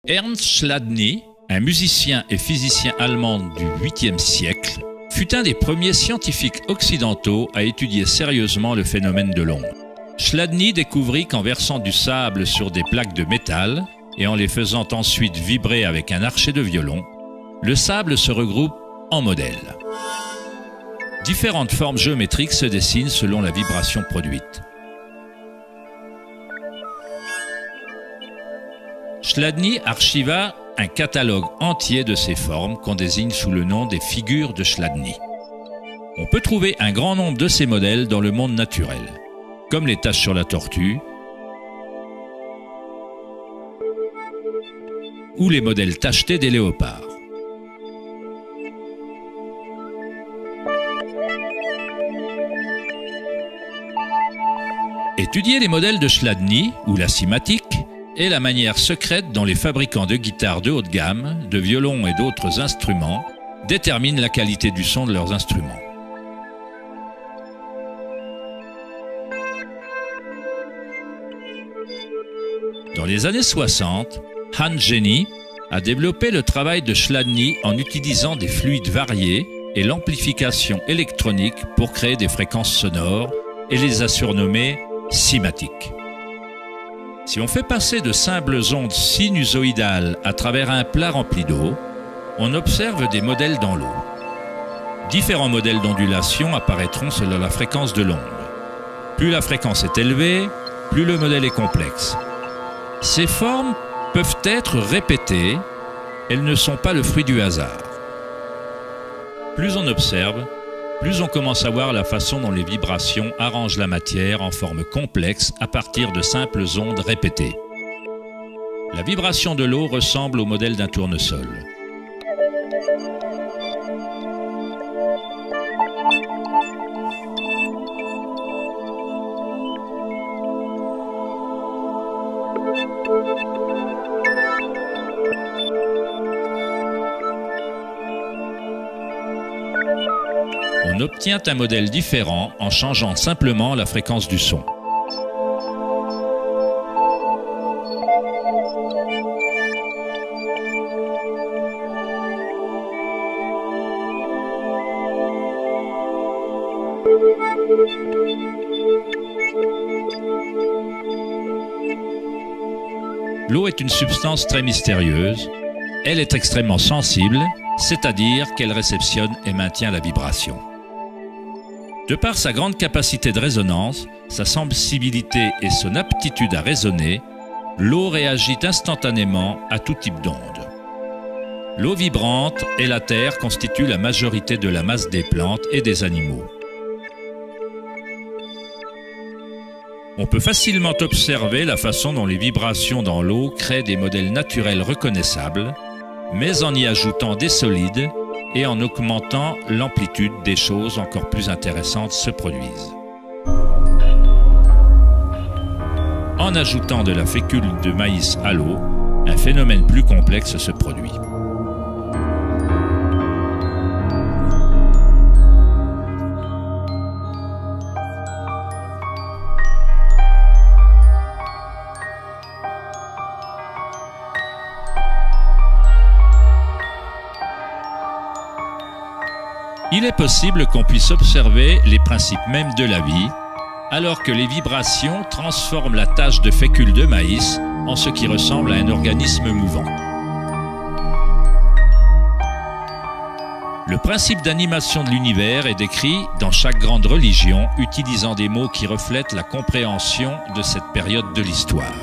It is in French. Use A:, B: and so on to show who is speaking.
A: Ernst Chladni, un musicien et physicien allemand du 8e siècle, fut un des premiers scientifiques occidentaux à étudier sérieusement le phénomène de l'onde. Chladni découvrit qu'en versant du sable sur des plaques de métal et en les faisant ensuite vibrer avec un archet de violon, le sable se regroupe en modèles. Différentes formes géométriques se dessinent selon la vibration produite. Chladni archiva un catalogue entier de ces formes qu'on désigne sous le nom des figures de Chladni. On peut trouver un grand nombre de ces modèles dans le monde naturel, comme les taches sur la tortue ou les modèles tachetés des léopards. Étudier les modèles de Chladni ou la cymatique est la manière secrète dont les fabricants de guitares de haute gamme, de violons et d'autres instruments déterminent la qualité du son de leurs instruments. Dans les années 60, Hans Jenny a développé le travail de Chladni en utilisant des fluides variés et l'amplification électronique pour créer des fréquences sonores et les a surnommées cymatiques. Si on fait passer de simples ondes sinusoïdales à travers un plat rempli d'eau, on observe des modèles dans l'eau. Différents modèles d'ondulation apparaîtront selon la fréquence de l'onde. Plus la fréquence est élevée, plus le modèle est complexe. Ces formes peuvent être répétées, elles ne sont pas le fruit du hasard. Plus on observe, plus on commence à voir la façon dont les vibrations arrangent la matière en forme complexe à partir de simples ondes répétées. La vibration de l'eau ressemble au modèle d'un tournesol. On obtient un modèle différent en changeant simplement la fréquence du son. L'eau est une substance très mystérieuse. Elle est extrêmement sensible, c'est-à-dire qu'elle réceptionne et maintient la vibration. De par sa grande capacité de résonance, sa sensibilité et son aptitude à résonner, l'eau réagit instantanément à tout type d'onde. L'eau vibrante et la terre constituent la majorité de la masse des plantes et des animaux. On peut facilement observer la façon dont les vibrations dans l'eau créent des modèles naturels reconnaissables, mais en y ajoutant des solides et en augmentant l'amplitude, des choses encore plus intéressantes se produisent. En ajoutant de la fécule de maïs à l'eau, un phénomène plus complexe se produit. Il est possible qu'on puisse observer les principes mêmes de la vie, alors que les vibrations transforment la tache de fécule de maïs en ce qui ressemble à un organisme mouvant. Le principe d'animation de l'univers est décrit dans chaque grande religion, utilisant des mots qui reflètent la compréhension de cette période de l'histoire.